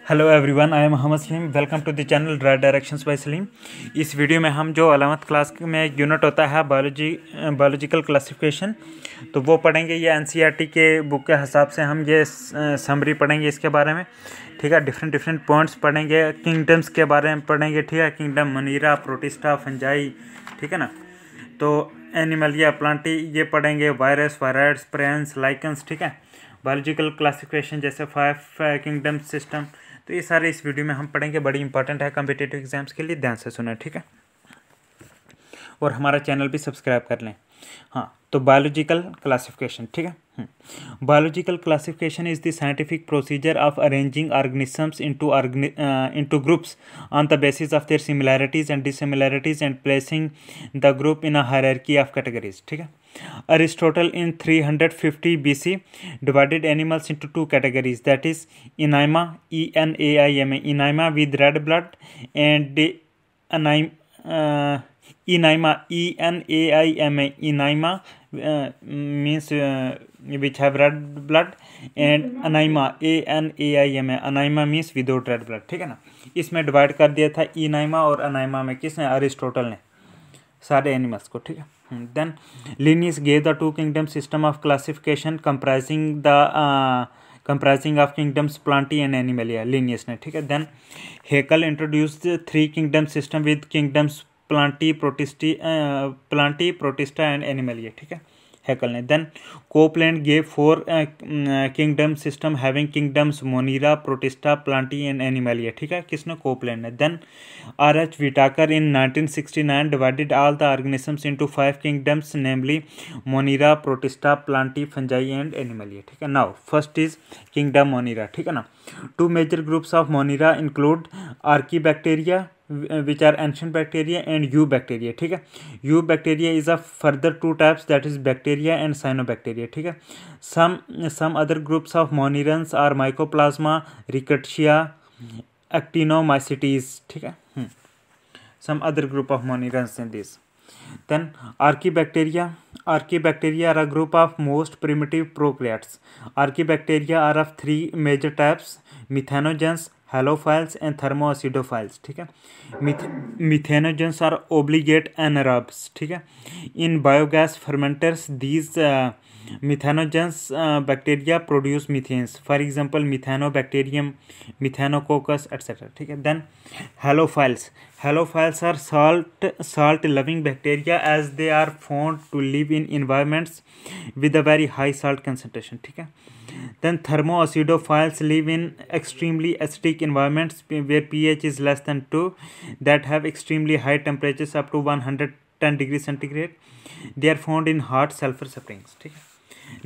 Hello everyone, I am Mohammad Salim. Welcome to the channel right directions by Salim. इस video में हम जो 11th क्लास में एक यूनिट होता है बायोलॉजिकल क्लासिफिकेशन, तो वो पढ़ेंगे। ये एनसीईआरटी के बुक के हिसाब से हम ये समरी पढ़ेंगे इसके बारे में। ठीक है, डिफरेंट पॉइंट्स पढ़ेंगे। किंगडम्स के बारे में पढ़ेंगे। ठीक है, किंगडम मोनिरा, प्रोटिस्टा, फंजाई, ठीक है ना। तो एनिमल या प्लांटी ये पढ़ेंगे। Virus, viroids, प्रेंस, lichens. ठीक है, बायोलॉजिकल क्लासिफिकेशन जैसे 5 किंगडम सिस्टम, तो ये सारे इस वीडियो में हम पढ़ेंगे। बड़ी इंपॉर्टेंट है कॉम्पिटिटिव एग्जाम्स के लिए, ध्यान से सुना। ठीक है, और हमारा चैनल भी सब्सक्राइब कर लें। हाँ, तो बायोलॉजिकल क्लासिफिकेशन। ठीक है, biological classification is the scientific procedure of arranging organisms into groups on the basis of their similarities and dissimilarities and placing the group in a hierarchy of categories. ठीक है, Aristotle in 350 BC divided animals into two categories, that is Enaima, Enaima, Enaima with red blood, and Enaima, Enaima, Enaima means which have red blood, and Anaima, Anaima, Anaima means without red blood. ठीक है ना, इसमें divide कर दिया था Enaima और Anaima में। किसने? अरिस्टोटल ने, सारे एनिमल्स को। ठीक है, then Linnaeus gave the two kingdom system of classification comprising of kingdoms Plantae and Animalia, Linnaeus ने। ठीक है, then Haeckel introduced the 3 kingdom system with kingdoms Plantae, Protista and Animalia। ठीक है, Haeckel ने। then Copeland gave 4 kingdom system having kingdoms Monera, Protista, Plantae and Animalia। ठीक है, किसने? Copeland ने। then R.H. Whitaker in 1969 divided all the organisms into 5 kingdoms, namely Monera, Protista, Plantae, Fungi and Animalia। ठीक है, now first is kingdom Monera। ठीक है ना, 2 major groups of Monera include Archaebacteria, which are ancient bacteria, and eubacteria। ठीक है, eubacteria is a further 2 types, that is bacteria and cyanobacteria। ठीक है, some other groups of monerans are Mycoplasma, Rickettsia, Actinomycetes। ठीक है, some other group of monerans in this। then Archaebacteria are a group of most primitive prokaryotes। Archaebacteria are of 3 major types: methanogens, halophiles and thermoacidophiles। ठीक है, methanogens are obligate anaerobes। ठीक है, in biogas fermenters these methanogens bacteria produce methanes, for example methanobacterium, methanococcus etc। ठीक है, then halophiles are salt loving bacteria as they are found to live in environments with a very high salt concentration। ठीक है, then thermoacidophiles live in extremely acidic environments where pH is less than 2, that have extremely high temperatures up to 110 degrees centigrade. They are found in hot sulfur springs। ठीक है,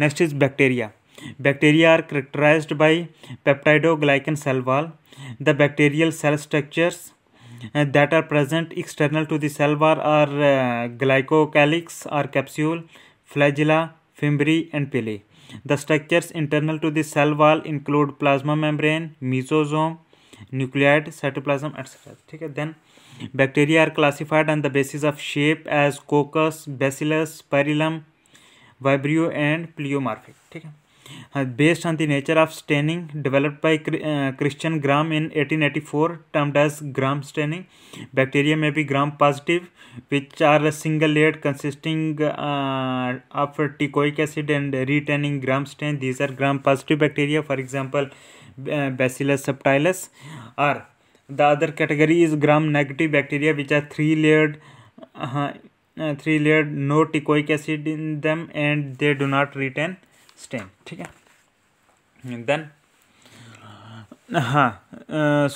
next is bacteria are characterized by peptidoglycan cell wall. The bacterial cell structures that are present external to the cell wall are glycocalyx or capsule, flagella, fimbriae and pili. The structures internal to the cell wall include plasma membrane, mesosome, nucleus, cytoplasm etc। ठीक है, then bacteria are classified on the basis of shape as coccus, bacillus, spirillum, vibrio and pleomorphic। ठीक है, based on the nature of staining developed by Christian Gram in 1884, termed as Gram staining, bacteria may be gram positive, which are a single layered consisting of teichoic acid and retaining gram stain. These are gram positive bacteria, for example Bacillus subtilis। Or the other category is gram negative bacteria, which are 3 layered, no teichoic acid in them and they do not retain stain। ठीक है, then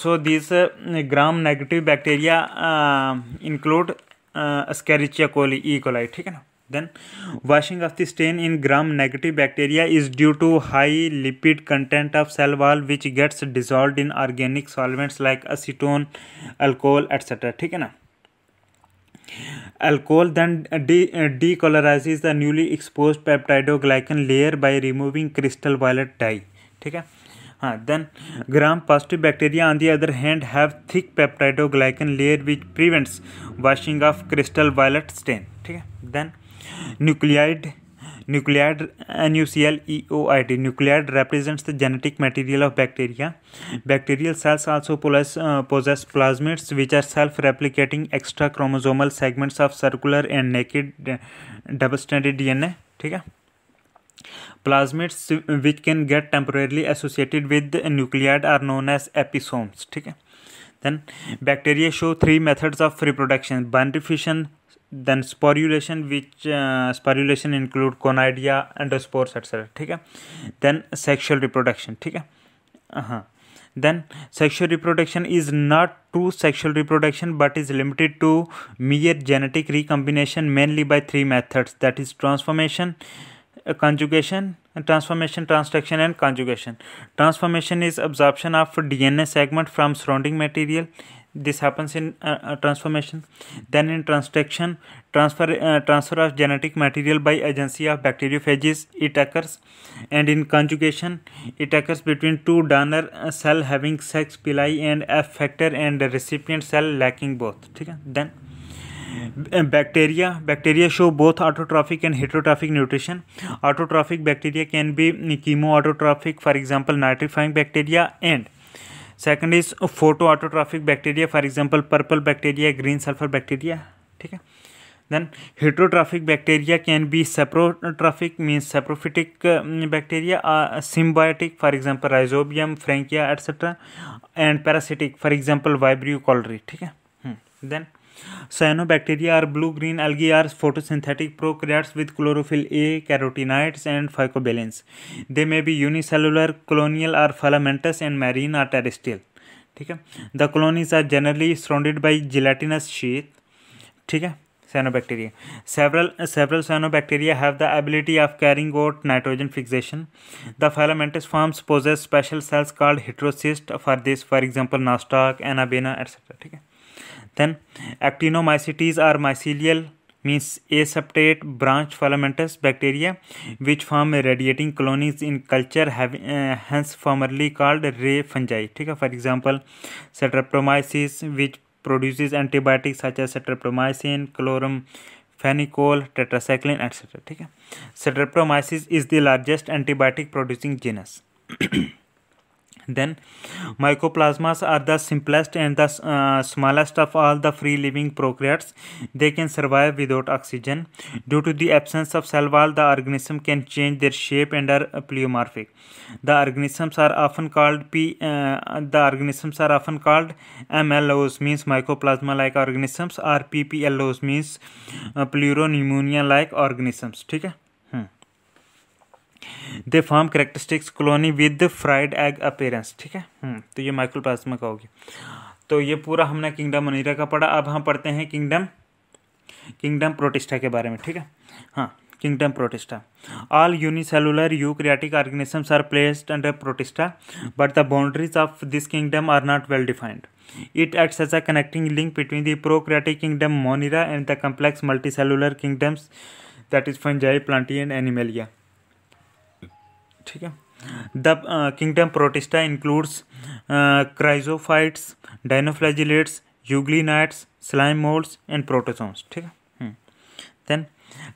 so these gram negative bacteria include Escherichia coli, E. coli। ठीक है ना, then washing of the stain in gram negative bacteria is due to high lipid content of cell wall, which gets dissolved in organic solvents like acetone, alcohol etc। ठीक है ना, alcohol then decolorizes the newly exposed peptidoglycan layer by removing crystal violet dye। ठीक है, हाँ, then gram positive bacteria on the other hand have thick peptidoglycan layer which prevents washing of crystal violet stain। ठीक है, then Nucleate, NuCleoid. Nucleate represents the genetic material of bacteria. Bacterial cells also possess plasmids, which are self-replicating extra chromosomal segments of circular and naked double-stranded DNA. ठीक है. Plasmids which can get temporarily associated with the nucleate are known as episomes. ठीक है. Then bacteria show three methods of reproduction: binary fission, then sporulation, which sporulation include conidia, endospores, etc. ठीक है. Then sexual reproduction. ठीक है. Then sexual reproduction is not true sexual reproduction but is limited to mere genetic recombination mainly by three methods, that is transformation, conjugation, transformation, transduction and conjugation. Transformation is absorption of DNA segment from surrounding material. This happens in transformation. Then in transduction, transfer of genetic material by agency of bacteriophages, it occurs. And in conjugation, it occurs between two donor cell having sex pili and F factor and recipient cell lacking both. ठीक है. Then bacteria show both autotrophic and heterotrophic nutrition. Autotrophic bacteria can be chemoautotrophic, for example nitrifying bacteria, and second is photoautotrophic bacteria, for example purple bacteria, green sulfur bacteria. ठीक है. Then heterotrophic bacteria can be saprotrophic, means saprophytic bacteria, symbiotic, for example rhizobium, frankia, etc. and parasitic, for example Vibrio cholerae. ठीक है. Then cyanobacteria are blue-green algae are photosynthetic prokaryotes with chlorophyll A, carotenoids and phycobilins. They may be unicellular, colonial or filamentous, and marine or terrestrial. ठीक है. The colonies are generally surrounded by gelatinous sheath. ठीक है. Cyanobacteria. Several cyanobacteria have the ability of carrying out nitrogen fixation. The filamentous forms possess special cells called heterocysts for this, for example nostoc, anabena, etc. ठीक है. Then actinomycetes are mycelial, means aseptate branch filamentous bacteria which form radiating colonies in culture, hence formerly called ray fungi. ठीक है. For example Streptomyces, which produces antibiotics such as streptomycin, chloramphenicol, tetracycline, etc. ठीक है. Streptomyces is the largest antibiotic producing genus. Then mycoplasmas are the simplest and the smallest of all the free living prokaryotes. They can survive without oxygen. Due to the absence of cell wall, the organism can change their shape and are pleomorphic. The organisms are often called MLOs, means mycoplasma like organisms, or PPLOs, means pleuropneumonia like organisms. ठीक है. They form characteristics colony with fried egg appearance. ठीक है. तो ये mycoplasma का हो गया. तो ये पूरा हमने किंगडम मोनिरा का पढ़ा. अब हम पढ़ते हैं किंगडम प्रोटिस्टा के बारे में. ठीक है. हाँ, kingdom Protista. All unicellular eukaryotic organisms are placed under Protista, but the boundaries of this kingdom are not well defined. It acts as a connecting link between the prokaryotic kingdom Monera and the complex multicellular kingdoms, that is fungi, plantae and animalia. ठीक है. The kingdom Protista includes chrysophytes, dinoflagellates, euglenoids, slime moulds and protozoans. ठीक है. Then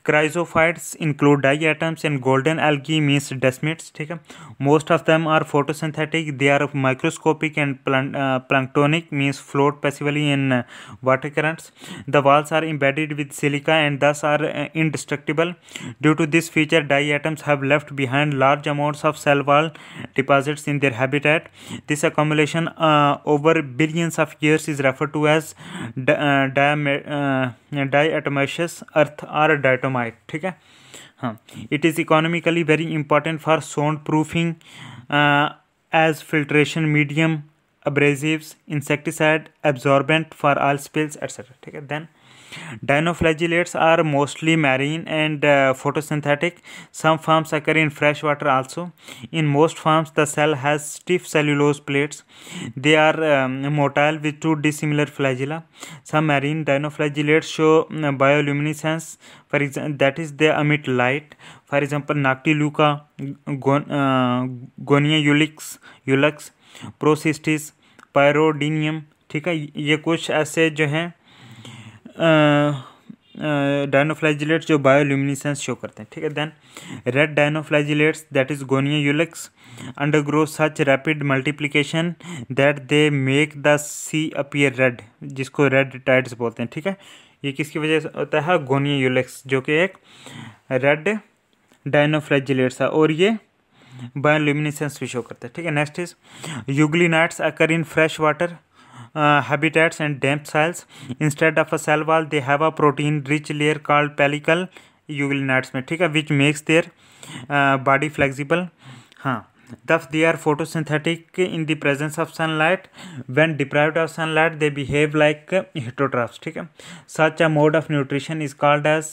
Chrysophytes include diatoms and golden algae, means desmids. ठीक है. Most of them are photosynthetic. They are microscopic and planktonic, means float passively in water currents. The walls are embedded with silica and thus are indestructible. Due to this feature, diatoms have left behind large amounts of cell wall deposits in their habitat. This accumulation over billions of years is referred to as diatomaceous earth or diatomite. ठीक है. हाँ, it is economically very important for sound proofing as filtration medium, abrasives, insecticide, absorbent for all spills, etc. ठीक है. Then dinoflagellates are mostly marine and photosynthetic. Some forms occur in fresh water also. In most forms, the cell has stiff cellulose plates. They are motile with two dissimilar flagella. Some marine dinoflagellates show bioluminescence. For example, that is, they emit light. For example, Noctiluca, Gonia ulix, Procystis, Pyrodinium. ठीक है. ये कुछ ऐसे जो हैं dinoflagellates जो bioluminescence show करते हैं, ठीक है। Then red dinoflagellates that is Gonyaulax undergo such rapid multiplication that they make the sea appear red, जिसको रेड टाइड्स बोलते हैं, ठीक है। ये किसकी वजह से होता है? गोनिया यूलिक्स, जो कि एक रेड डायनोफ्लैजिलेट्स है और ये बायोल्यूमिनेसेंस भी शो करते हैं, ठीक है। Next is यूग्लिनाइट्स occur in fresh water habitats and damp soils. Instead of a cell wall, they have a protein-rich layer called pellicle euglenites में, ठीक है, which makes their body flexible. हाँ, thus they are photosynthetic in the presence of sunlight. When deprived of sunlight, they behave like heterotrophs, ठीक है. Such a mode of nutrition is called as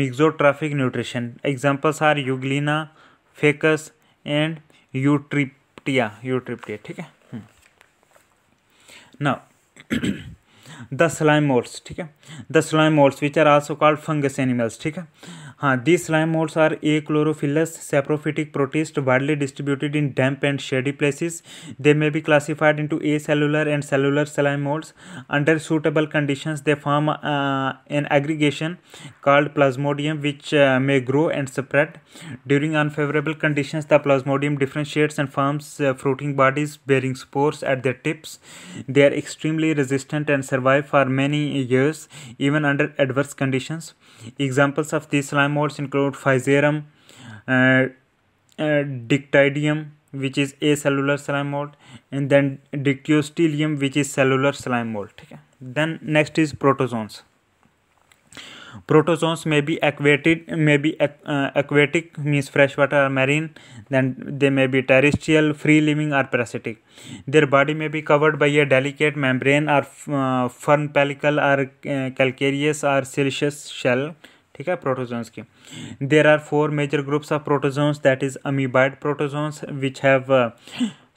mixotrophic nutrition. Examples are euglena, ficus, and Eutriptia, ठीक है. Now the slime molds, ठीक है, the slime molds which are also called fungus animals, ठीक है. हाँ, these slime molds are achlorophyllous saprophytic protists widely distributed in damp and shady places. They may be classified into acellular and cellular slime molds. Under suitable conditions, they form an aggregation called plasmodium, which may grow and spread. During unfavorable conditions, the plasmodium differentiates and forms fruiting bodies bearing spores at their tips. They are extremely resistant and survive for many years, even under adverse conditions. Examples of these slime molds include Physarum, Dictydium, which is acellular slime mold, and then Dictyostelium, which is cellular slime mold. Then next is protozoans. Protozoans may be aquatic, means freshwater or marine. Then they may be terrestrial, free living or parasitic. Their body may be covered by a delicate membrane or firm pellicle or calcareous or siliceous shell. ठीक है, protozoans की. There are 4 major groups of protozoans, that is amoeboid protozoans, which have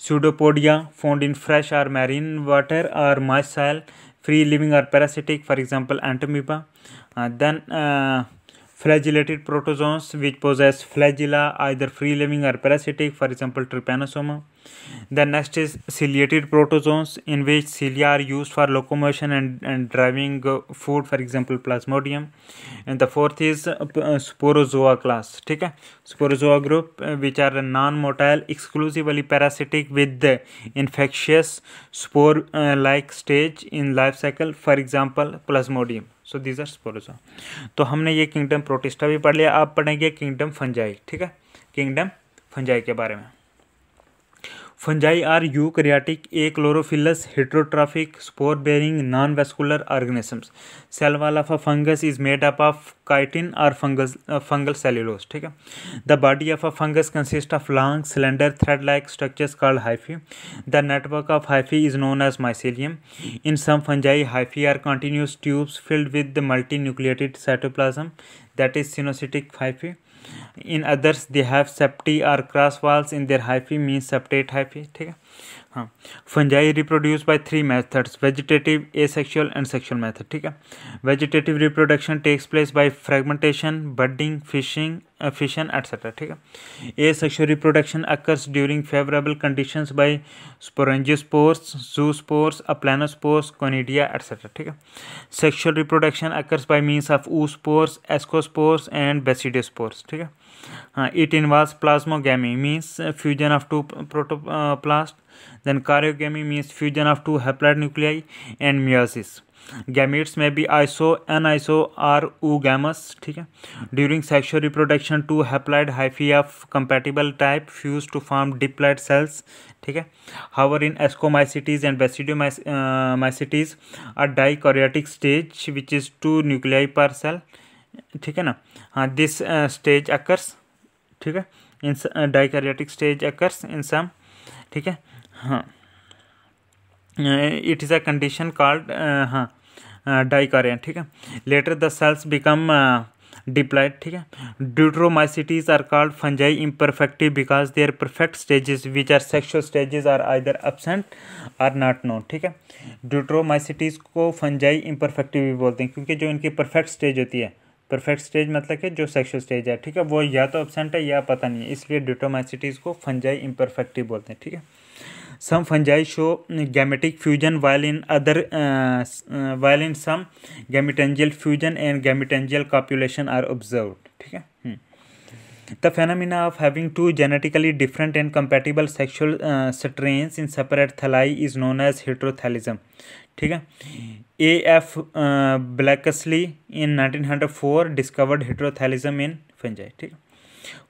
pseudopodia found in fresh or marine water or moist soil, free living or parasitic, for example Entamoeba. Then flagellated protozoans, which possess flagella, either free living or parasitic, for example Trypanosoma. Then next is ciliated protozoans, in which cilia are used for locomotion and driving food, for example Plasmodium. And the fourth is Sporozoa class, ठीक है, Sporozoa group, which are non-motile, exclusively parasitic with the infectious spore like stage in life cycle, for example Plasmodium. So these are Sporozoa. तो हमने ये kingdom protista भी पढ़ लिया. आप पढ़ेंगे किंगडम फंजाई, ठीक है, किंगडम फंजाई के बारे में. Fungi are eukaryotic, achlorophyllous, heterotrophic, spore-bearing, non-vascular organisms. Cell wall of a fungus is made up of chitin or fungal cellulose. ठीक है. The body of a fungus consists of long, slender, thread-like structures called hyphae. The network of hyphae is known as mycelium. In some fungi, hyphae are continuous tubes filled with the multinucleated cytoplasm, that is syncytic hyphae. In others, they have septi or cross walls in their hyphae, means septate hyphae. ठीक है. हाँ, fungi reproduce by 3 methods: vegetative, asexual and sexual method. ठीक है. Vegetative reproduction takes place by fragmentation, budding, fission, etc. ठीक है. Asexual reproduction occurs during favorable conditions by sporangiospores, zoospores, aplanospores, conidia, etc. ठीक है. Sexual reproduction occurs by means of oospores, ascospores and basidiospores. ठीक है. It involves plasmogamy, means fusion of 2 protoplast. Then karyogamy means fusion of 2 haploid nuclei, and meiosis. Gametes may be iso, aniso or oogamous. ठीक है. During sexual reproduction, 2 haploid hyphae of compatible type fuse to form diploid cells. ठीक है. However, in ascomycetes and basidiomycetes, a dikaryotic stage, which is 2 nuclei per cell. ठीक है ना. हाँ, this stage occurs, ठीक है, in dikaryotic stage occurs in some. ठीक है. हाँ, it is a condition called dikaryon. ठीक है. Later the cells become diploid. ठीक है. Deuteromycetes are called fungi imperfecti because their perfect stages, which are sexual stages, are either absent or not known. ठीक है. Deuteromycetes को fungi imperfecti भी बोलते हैं, क्योंकि जो इनकी perfect stage होती है, परफेक्ट स्टेज मतलब कि जो सेक्सुअल स्टेज है, ठीक है, वो या तो एब्सेंट है या पता नहीं है, इसलिए ड्यूटोमाइसिटीज को फंजाई इम्परफेक्टिव बोलते हैं. ठीक है. Some fungi show gametic fusion, while in some gametangial fusion and gametangial copulation are observed. ठीक है. The phenomena of having two genetically different and compatible sexual strains in separate thalli is known as heterothalism. ठीक है. A.F. Blakeslee in 1904 discovered heterothalism in fungi. ठीक है.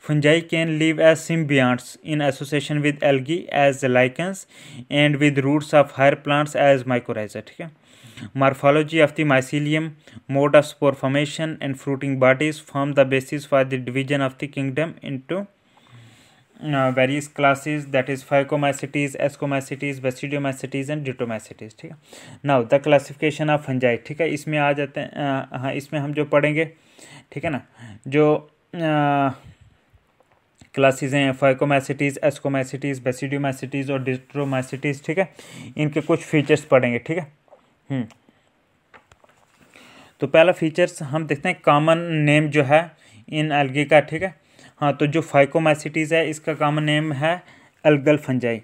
Fungi can live as symbionts in association with algae as lichens and with roots of higher plants as mycorrhiza. ठीक है. Morphology of the mycelium, mode of spore formation and fruiting bodies form the basis for the division of the kingdom into various classes, that is Phycomycetes, Ascomycetes, Basidiomycetes and Ditomycetes. ठीक है. Now the classification of fungi. ठीक है. इसमें आ जाते हैं, हाँ इसमें हम जो पढ़ेंगे, ठीक है ना, जो क्लासेस हैं फाइकोमाइसिटीज, एस्कोमाइसिटीज, बेसिडियोमाइसिटीज और डिट्रोमाइसिटीज. ठीक है. इनके कुछ फीचर्स पढ़ेंगे. ठीक है. तो पहला फीचर्स हम देखते हैं, कॉमन नेम जो है इन एल्गी का. ठीक है. हाँ, तो जो फाइकोमाइसिटीज है इसका कॉमन नेम है एल्गल फंजाई.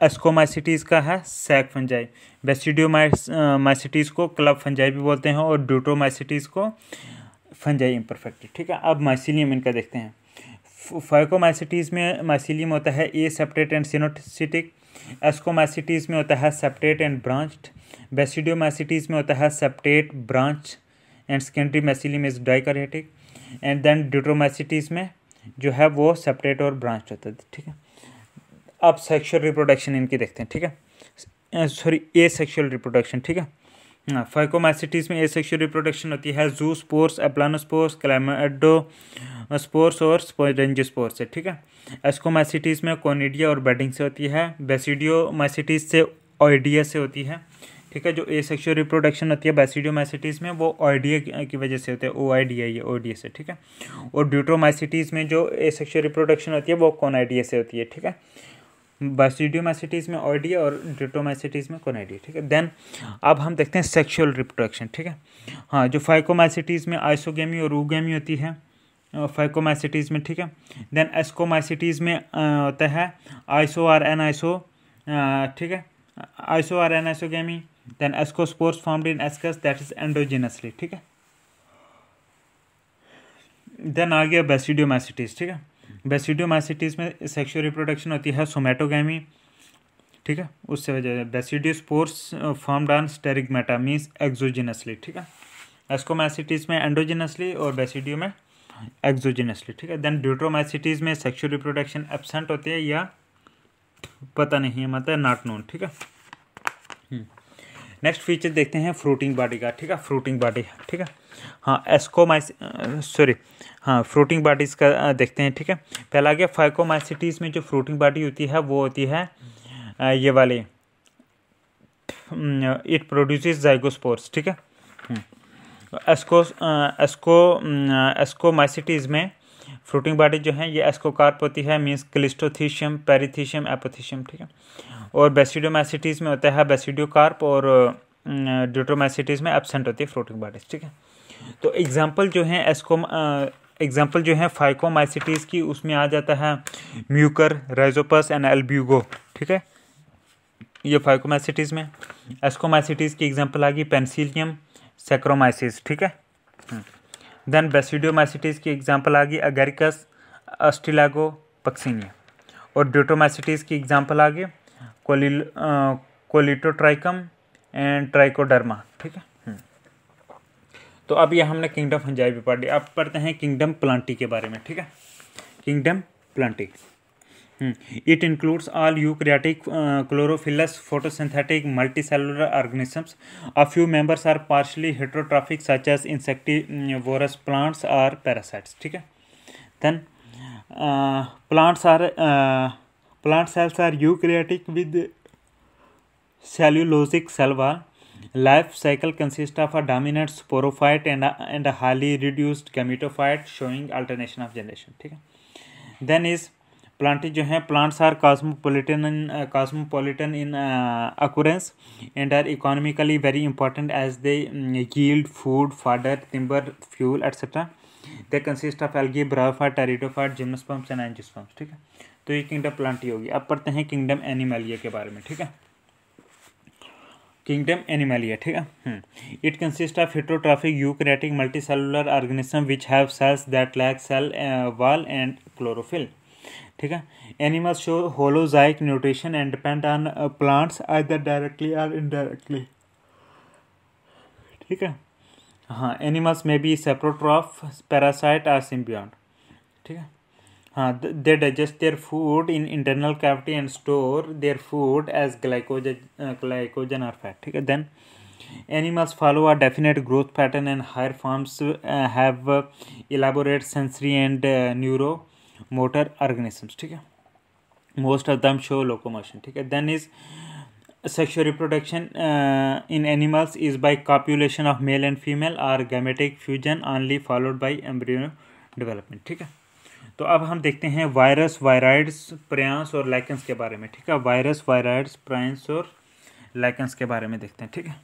एस्कोमाइसिटीज का है सैक फंजाई. बेसिडियोमाइसिटीज को क्लब फंजाई भी बोलते हैं और ड्यूट्रोमाइसिटीज को फंजाई इम्परफेक्ट. ठीक है. अब माइसीलियम इनका देखते हैं. फाइकोमाइसिटीज में माइसीलियम होता है ए सेपरेट एंड सिनोसिटिक. एस्कोमाइसिटीज में होता है सेपरेट एंड ब्रांच्ड. बेसिडियोमाइसिटीज में होता है separate, branch and secondary mycelium is dikaryotic. And then deuteromycetes में जो है वो सेपरेट और ब्रांच होता है. ठीक है. अब सेक्सुअल रिप्रोडक्शन इनकी देखते हैं. ठीक है. सॉरी, ए सेक्सुअल रिप्रोडक्शन. ठीक है. फाइकोमाइसिटीज में ए सेक्सुअल रिप्रोडक्शन होती है जूस्पोर्स, एप्लानोस्पोर्स, क्लैमाइडोस्पोर्स और स्पोरेंजियोस्पोर्स से. ठीक है. एस्कोमाइसिटीज में कोनिडिया और बेडिंग से होती है. बेसिडियोमाइसिटीज से ओइडिया से होती है. ठीक है. जो ए सेक्सुअल रिप्रोडक्शन होती है बेसिडियोमाइसिटीज में वो ओइडिया की वजह से होती है, ओआईडिया ये ओइडिया से. ठीक है. और ड्यूट्रोमाइसिटीज में जो ए सेक्सुअल रिप्रोडक्शन होती है वो कोनाइडिया से होती है. ठीक है. बेसिडियोमाइसिटीज में ओइडिया और ड्यूट्रोमाइसिटीज में कोनाइडिया. ठीक है. देन अब हम देखते हैं सेक्सुअल रिप्रोडक्शन. ठीक है. हाँ, जो फाइकोमाइसिटीज में आइसोगेमी और ऊगेमी होती है फाइकोमाइसिटीज में. ठीक है. देन एस्कोमाइसिटीज में होता है आइसो और एनाइसो. ठीक है. आइसो और anisogamy. Then ascospores formed in ascus, that is endogenously. ठीक है. देन आ गया बेसिडियोमाइसिटीज. ठीक है. बेसिडियोमाइसिटीज में सेक्सुअल रिप्रोडक्शन होती है सोमैटोगेमी. ठीक है. उससे वजह बेसिडियोस्पोर्स फॉर्म्ड ऑन स्टेरिगमेटा मीन्स एक्सोजिनसली. ठीक है. एस्कोमाइसिटीज में एंडोजिनसली और बेसिडियो में एक्सोजिनसली. ठीक है. देन ड्यूट्रोमाइसिटीज में सेक्सुअल रिप्रोडक्शन एब्सेंट होती है या पता नहीं है, मतलब नॉट नोन. ठीक है. नेक्स्ट फीचर देखते हैं फ्रूटिंग बॉडी का. ठीक है. Fruiting body. ठीक है. हाँ, फ्रूटिंग बॉडीज का देखते हैं. ठीक है. पहला आ गया फाइकोमाइसिटीज में जो फ्रूटिंग बॉडी होती है वो होती है ये वाली, इट प्रोड्यूसेस जाइगोस्पोर्स. ठीक है. एस्कोमाइसिटीज में फ्रूटिंग बॉडी जो है ये एस्कोकार्प होती है, मीन्स क्लिस्टोथीशियम, पेरिथीशियम, एपोथीशियम. ठीक है. और बेसिडियोमाइसिटीज में होता है बेसिडियोकार्प और ड्यूट्रोमाइसिटीज में एब्सेंट होती है फ्रूटिंग बॉडीज. ठीक है. तो एग्जांपल जो है फाइकोमाइसिटीज की, उसमें आ जाता है म्यूकर, राइजोपस एंड एल्ब्यूगो. ठीक है. ये फाइकोमाइसिटीज में. एस्कोमाइसिटीज की एग्जांपल आ गई पेंसिलियम, सैक्रोमाइसिस. ठीक है. देन बेसिडियोमाइसिटीज की एग्जांपल आ गई अगेरिकस, अस्टिलागो, पक्सिनिया. और ड्यूट्रोमाइसिटीज की एग्जांपल आ गई कोलिटोट्राइकम एंड ट्राइकोडर्मा. ठीक है. तो अब ये हमने किंगडम फंजाई भी पढ़ लिया. अब पढ़ते हैं किंगडम प्लांटी के बारे में. ठीक है. Kingdom Plantae. It includes all eukaryotic, chlorophyllous, photosynthetic, multicellular organisms. A few members are partially heterotrophic, such as insectivorous plants or parasites. ठीक है. Then plant cells are eukaryotic with cellulosic cell wall. Life cycle consists of a dominant sporophyte and a highly reduced gametophyte, showing alternation of generation. ठीक है. Then is Plantae जो है, plants are cosmopolitan in occurrence and are economically very important as they yield food, fodder, timber, fuel etcetera. They consist of algae, bryophyte, pteridophyte, gymnosperms and angiosperms. ठीक है. तो ये kingdom Plantae होगी। अब पढ़ते हैं किंगडम एनिमलिया के बारे में, ठीक है। किंगडम एनिमलिया, ठीक है। It consist of heterotrophic eukaryotic multicellular organism which have cells that lack cell wall and chlorophyll, ठीक है। Animals show holozoic nutrition and depend on plants either directly or indirectly, ठीक है। हाँ, एनिमल्स में B saprotroph, parasite और सिम्बियॉन्ट, ठीक है। हाँ, they digest their food in internal cavity and store their food as glycogen or fat, ठीक है। Then animals follow a definite growth pattern and higher forms have elaborate sensory and neuromotor organisms, ठीक है। most of them show locomotion, ठीक है। then is sexual reproduction in animals is by copulation of male and female or gametic fusion only followed by embryo development, ठीक है। तो अब हम देखते हैं वायरस, वायराइड्स, प्रायंस और लाइकेंस के बारे में, ठीक है। वायरस, वायराइड्स, प्रायंस और लाइकेंस के बारे में देखते हैं, ठीक है।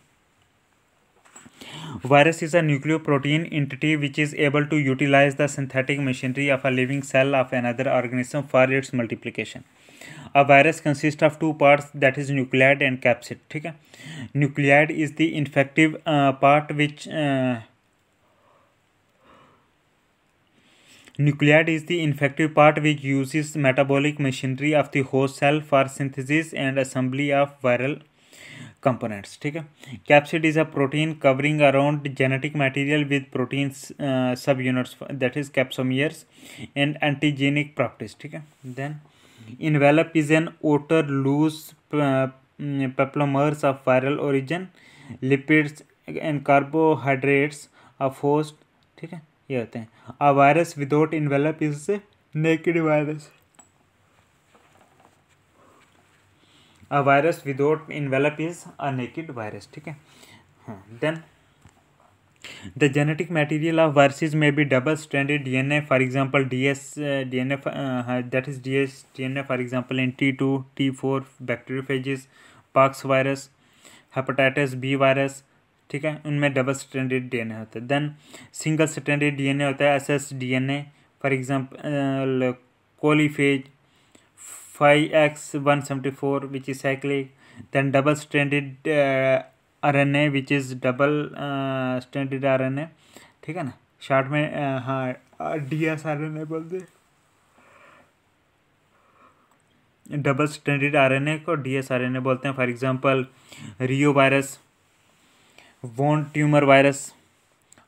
Virus is a nucleoprotein entity which is able to utilize the synthetic machinery of a living cell of another organism for its multiplication. A virus consists of two parts, that is nuclead and capsid, ठीक है। Nuclead is the infective part which nuclead is the infective part which uses metabolic machinery of the host cell for synthesis and assembly of viral components, ठीक है। Capsid is a protein covering around genetic material with proteins subunits, that is capsomeres and antigenic properties, ठीक है। Then envelope is an outer loose peplomers of viral origin, lipids and carbohydrates of host, ठीक है, ये होते हैं। A virus without envelope is naked virus. A virus without envelope is a naked virus, ठीक है। हाँ, then the genetic material of viruses may be double-stranded DNA, for example DNA, that is DNA for example in T2, T4 bacteriophages, pox virus, hepatitis B virus, ठीक है, उनमें double stranded DNA होता है। Then single stranded DNA होता है ssDNA, for example coliphage 5X174 which is cyclic, then double stranded RNA which is double stranded RNA, ठीक है ना, शॉर्ट में हाँ DsRNA बोलते हैं। डबल स्ट्रैंडेड RNA को DsRNA बोलते हैं, for example reo virus, wound tumour virus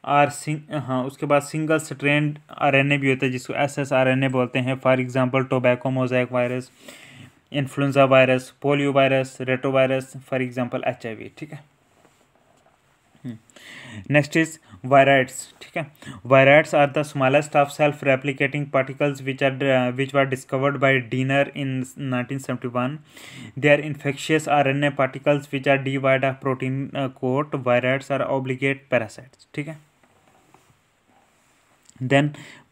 और हाँ उसके बाद सिंगल स्ट्रैंड RNA भी होता है जिसको ssRNA बोलते हैं, for example tobacco mosaic virus, influenza virus, polio virus, retrovirus, for example HIV, ठीक है। नेक्स्ट इज वायराइड्स, ठीक है। Viroids are the smallest of self replicating particles which were discovered by Diener in 1971. They are infectious RNA particles which are devoid of protein coat. Viroids are obligate parasites, ठीक है। Then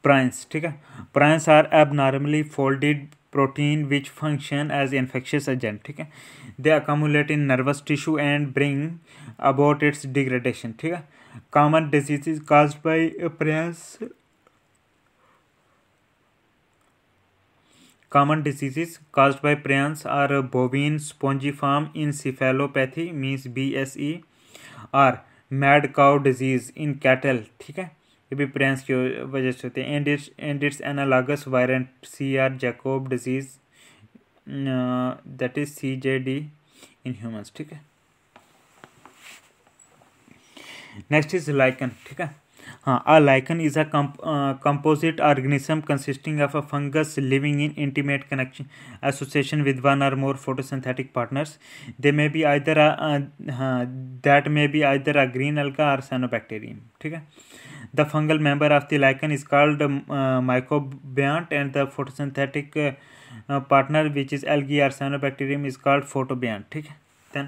prions, ठीक है। Prions are abnormally folded protein which function as infectious agent, ठीक है। They accumulate in nervous tissue and bring about its degradation, ठीक है। Common diseases caused by prions, common diseases caused by prions are bovine spongiform encephalopathy means BSE or mad cow disease in cattle, ठीक है, ये भी प्रियंस की वजह से होते हैं। And its analogous variant CR Jakob disease, that is CJD in humans, ठीक है। नेक्स्ट इज लाइकन, ठीक है। हाँ, a lichen is a composite organism consisting of a fungus living in intimate connection association with one or more photosynthetic partners. They may be either that may be either a green alga or cyanobacterium, ठीक है। The fungal member of the lichen is called mycobiont and the photosynthetic partner which is algae or cyanobacterium is called photobiont, ठीक है। Then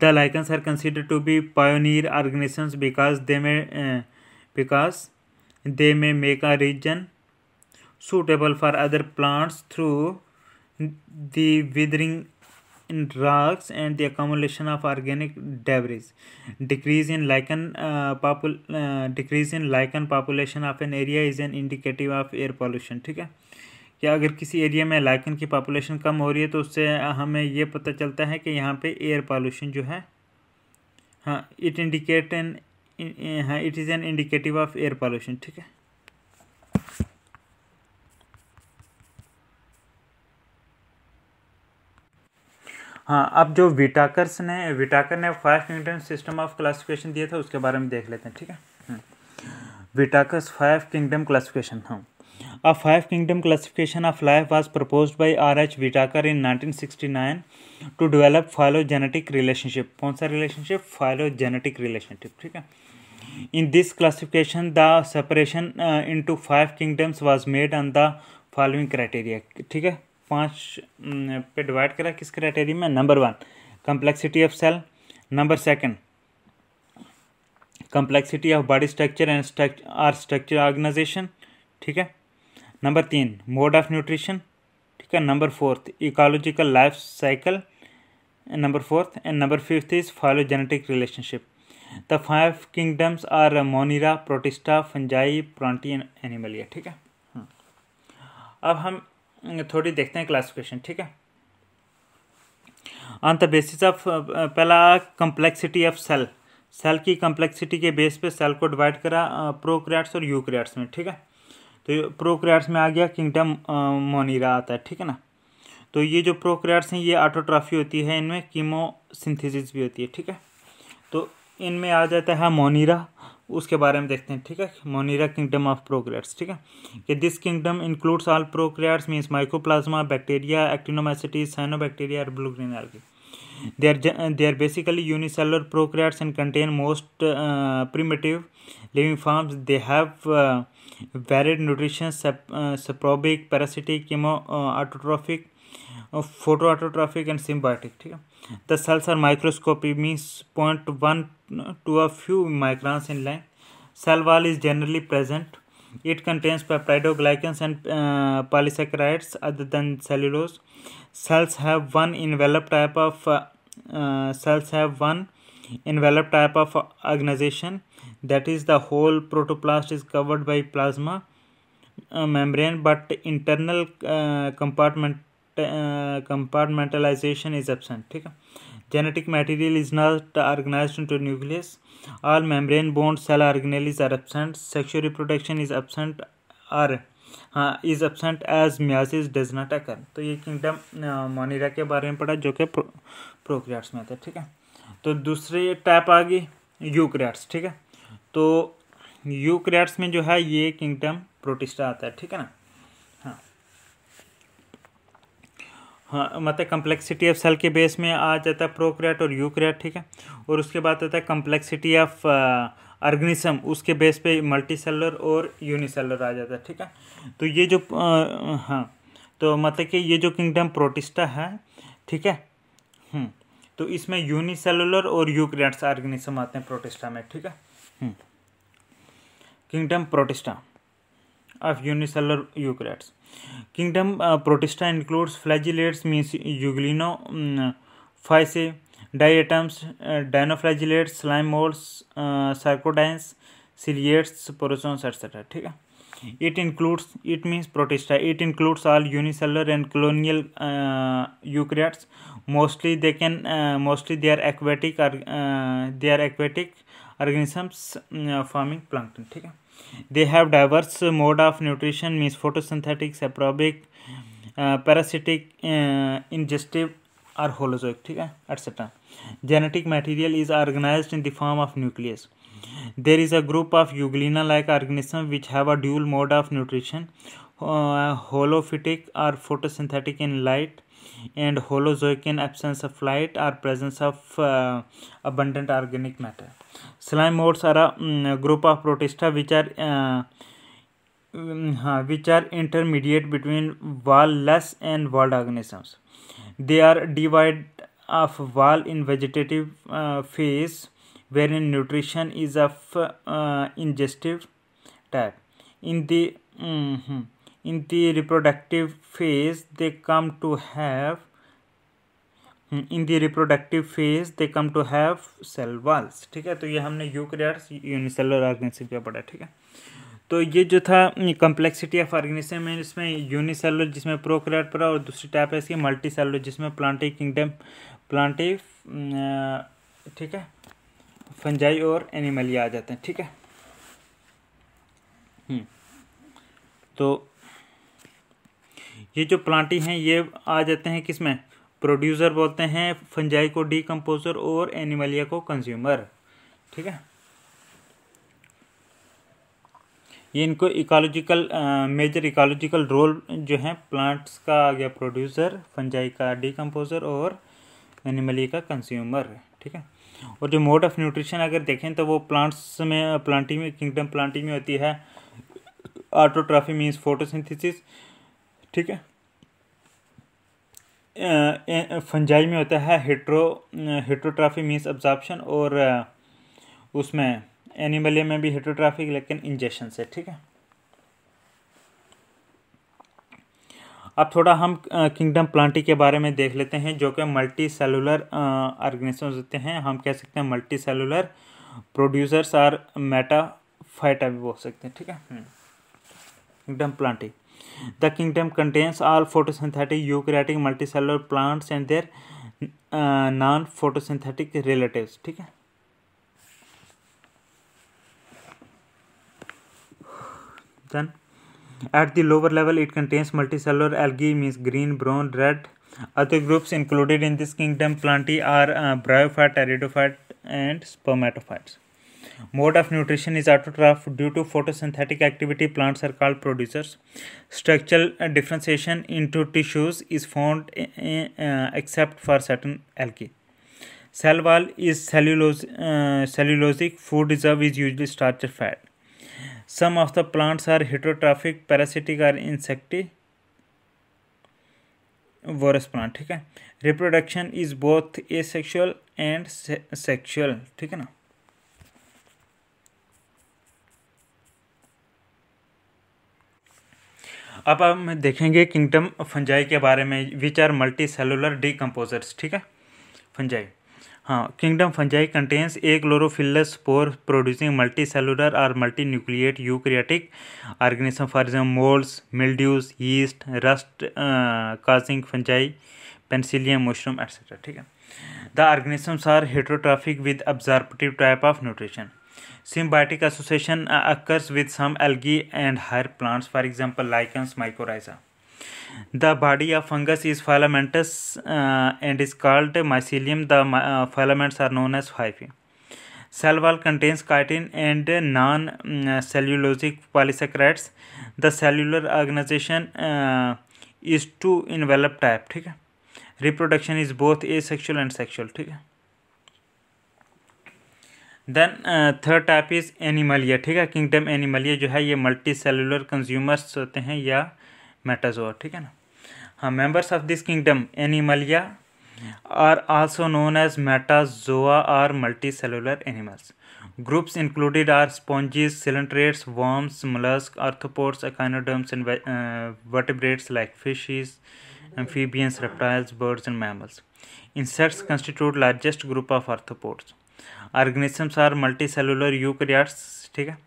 the lichens are considered to be pioneer organisms because they may make a region suitable for other plants through the withering in rocks and the accumulation of organic debris. Decrease in lichen population of an area is an indicative of air pollution, ठीक है। कि अगर किसी area में lichen की population कम हो रही है तो उससे हमें ये पता चलता है कि यहाँ पे एयर पॉल्यूशन जो है, हाँ, इट इंडिकेट एन, हाँ, it is an indicative of air pollution. ठीक है। हाँ, अब जो विटाकर ने 5 किंगडम सिस्टम ऑफ क्लासिफिकेशन दिया था उसके बारे में देख लेते हैं। ठीक है। विटाकर्स 5 किंगडम क्लासिफिकेशन। हाँ, A 5 kingdom classification of life was proposed by R.H. Whitaker in 1969 to develop phylogenetic relationship। कौन सा relationship? Phylogenetic relationship। ठीक है। In this classification, the separation into 5 kingdoms was made on the following criteria। ठीक है, 5 पे divide करा किस criteria में? Number 1 complexity of cell, number 2 complexity of body structure and structure organization। ठीक है। Number 3 mode of nutrition. ठीक है। Number 4 ecological life cycle, number 4 and number 5 is phylogenetic relationship. The 5 kingdoms are Monera, Protista, Fungi, Plantae and Animalia. ठीक है। अब हम थोड़ी देखते हैं क्लासिफिकेशन। ठीक है। ऑन द बेसिस ऑफ, पहला कम्प्लेक्सिटी ऑफ सेल, सेल की कम्प्लेक्सिटी के बेस पे सेल को डिवाइड करा प्रोकैरियोट्स और यूकैरियोट्स में। ठीक है। तो प्रोकैरियोट्स में आ गया किंगडम मोनिरा आता है। ठीक है ना। तो ये जो प्रोकैरियोट्स हैं ये ऑटोट्रॉफी होती है, इनमें कीमोसिंथेसिस भी होती है। ठीक है। तो इनमें आ जाता है मोनिरा, उसके बारे में देखते हैं। ठीक है। Monera kingdom of prokaryotes. ठीक है। कि this kingdom includes all prokaryotes means mycoplasma, bacteria, actinomycetes, cyanobacteria और blue green algae। They are basically unicellular prokaryotes and contain most primitive living forms. They have varied nutrition, saprobic, parasitic, autotrophic, photoautotrophic and symbiotic। ठीक है। The cells are microscopic, means 0.1 to a few microns in length. Cell wall is generally present. It contains peptidoglycans and polysaccharides other than cellulose. Cells have one envelope type of organization, that is the whole protoplast is covered by plasma membrane, but internal compartmentalization is absent। ठीक है। Genetic material is not organized into nucleus. All membrane bound cell organelles are absent. Sexual reproduction is absent is absent as meiosis does not occur। तो ये kingdom मोनिरा के बारे में पढ़ा जो कि प्रोकैरियोट्स में आता है। ठीक है। तो दूसरी टाइप आ गई यूकैरियोट्स। ठीक है। तो यूकैरियोट्स में जो है ये किंगडम प्रोटिस्टा आता है। ठीक है ना। हाँ, मतलब कम्प्लेक्सिटी ऑफ सेल के बेस में आ जाता है प्रोकैरियोट और यूकैरियोट। ठीक है। और उसके बाद आता है कम्प्लेक्सिटी ऑफ ऑर्गेनिज्म, उसके बेस पे मल्टी सेलुलर और यूनिसेलुलर आ जाता है। ठीक है। तो ये जो हाँ, तो मतलब कि ये जो किंगडम प्रोटिस्टा है, ठीक है, तो इसमें यूनिसेलुलर और यूकैरियोट्स ऑर्गेनिज्म आते हैं प्रोटिस्टा में। ठीक है। Kingdom protista of unicellular eukaryotes। Kingdom Protista includes flagellates, means Euglena, Physae, diatoms, dinoflagellates, slime molds, sarcodines, ciliates, porosons, etc। ठीक है। It means Protista, it includes all unicellular and colonial eukaryotes. Mostly they are aquatic organisms forming plankton। ठीक है। They have diverse mode of nutrition, means photosynthetic, saprobic, parasitic, ingestive or holozoic। ठीक है, etc। Genetic material is organized in the form of nucleus. There is a group of Euglena-like organisms which have a dual mode of nutrition, holophytic or photosynthetic in light, and holozoic in absence of light or presence of abundant organic matter। Slime modes are a group of protista which are intermediate between wall-less and walled organisms. They are devoid of wall in vegetative phase, wherein nutrition is of ingestive type. In the reproductive phase they come to have cell walls। ठीक है। तो ये हमने eukaryotes unicellular organism पे पढ़ा। ठीक है। तो ये जो था कम्प्लेक्सिटी ऑफ ऑर्गेनिज्म में, इसमें यूनिसेलुलर जिसमें प्रोकैरियोट पड़ा, और दूसरी टाइप है इसकी मल्टी सेलुलर जिसमें प्लांटी किंगडम, प्लांटी, ठीक है, फंजाई और एनिमलिया आ जाते हैं। ठीक है, तो ये जो प्लांटी हैं ये आ जाते हैं किसमें, प्रोड्यूसर बोलते हैं, फंजाई को डीकम्पोजर और एनिमलिया को कंज्यूमर। ठीक है, ये इनको इकोलॉजिकल मेजर इकोलॉजिकल रोल जो है, प्लांट्स का आ गया प्रोड्यूसर, फंजाई का डीकम्पोजर और एनिमलिया का कंज्यूमर। ठीक है, और जो मोड ऑफ न्यूट्रिशन अगर देखें तो वो प्लांट्स में, प्लांटी में, किंगडम प्लांटी में होती है ऑटोट्रॉफी मीन्स फोटोसिंथेसिस। ठीक है, फंजाई में होता है हेट्रोट्रॉफी मीन्स अब्जॉर्प्शन, और उसमें एनिमलिया में भी हेट्रोट्रॉफी लेकिन इंजेक्शन से। ठीक है, अब थोड़ा हम किंगडम प्लांटी के बारे में देख लेते हैं, जो कि मल्टी सेलुलर ऑर्गेनिजम्स होते हैं। हम कह सकते हैं मल्टी सेलुलर प्रोड्यूसर्स और मेटाफाइटा भी बोल सकते हैं। ठीक है, kingdom Plantae, the kingdom contains all photosynthetic eukaryotic multicellular plants and their non photosynthetic relatives. ठीक है, then at the lower level it contains multicellular algae means green, brown, red. Other groups included in this kingdom plantae are bryophyte, pteridophyte and spermatophytes. Mode of nutrition is autotroph. Due to photosynthetic activity, plants are called producers. Structural differentiation into tissues is found except for certain algae. Cell wall is cellulosic. Food reserve is usually starch or fat. Some of the plants are heterotrophic, parasitic or insectivorous plant. ठीक है, reproduction is both asexual and sexual. ठीक है ना, अब हम देखेंगे kingdom fungi के बारे में, which are multicellular decomposers. ठीक है, फंजाई, हाँ, kingdom fungi contains achlorophyllous spore producing multicellular और multinucleate eukaryotic organism, for example moulds, mildews, yeast, rust causing fungi, penicillium, mushroom etcetera. ठीक है, the organisms are heterotrophic with absorptive type of nutrition. Symbiotic association occurs with some algae and higher plants, for example lichens, mycorrhiza. The body of fungus is filamentous and is called mycelium. The filaments are known as hyphae. Cell wall contains chitin and non-cellulosic polysaccharides. The cellular organization is two envelope type. ठीक है, reproduction is both asexual and sexual. ठीक है, then third type is Animalia. ठीक है, kingdom Animalia जो है ये multi cellular consumers होते हैं या मेटाजोआ. ठीक है ना, हाँ, members of this kingdom Animalia are also known as Metazoa और multicellular animals. Groups included are sponges, coelenterates, worms, molluscs, arthropods, echinoderms and vertebrates like fishes, amphibians, reptiles, birds and mammals. Insects constitute largest group of arthropods. Organisms are multicellular eukaryotes. ठीक है,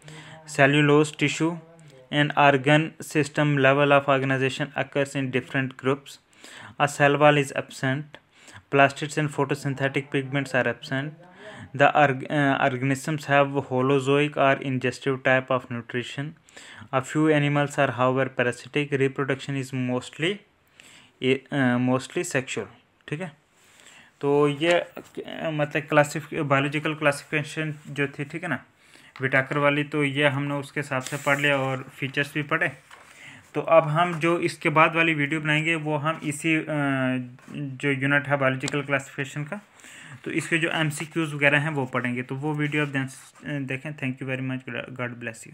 cellulose tissue and organ system level of organization occurs in different groups. A cell wall is absent. Plastids and photosynthetic pigments are absent. The organisms have holozoic or ingestive type of nutrition. A few animals are however parasitic. Reproduction is mostly sexual. ठीक है, तो ये मतलब biological classification जो थी, ठीक है ना, विटाकर वाली, तो ये हमने उसके हिसाब से पढ़ लिया और फीचर्स भी पढ़े. तो अब हम जो इसके बाद वाली वीडियो बनाएंगे वो हम इसी जो यूनिट है बायोलॉजिकल क्लासिफिकेशन का, तो इसके जो MCQs वगैरह हैं वो पढ़ेंगे. तो वो वीडियो आप देखें. Thank you very much. God bless you.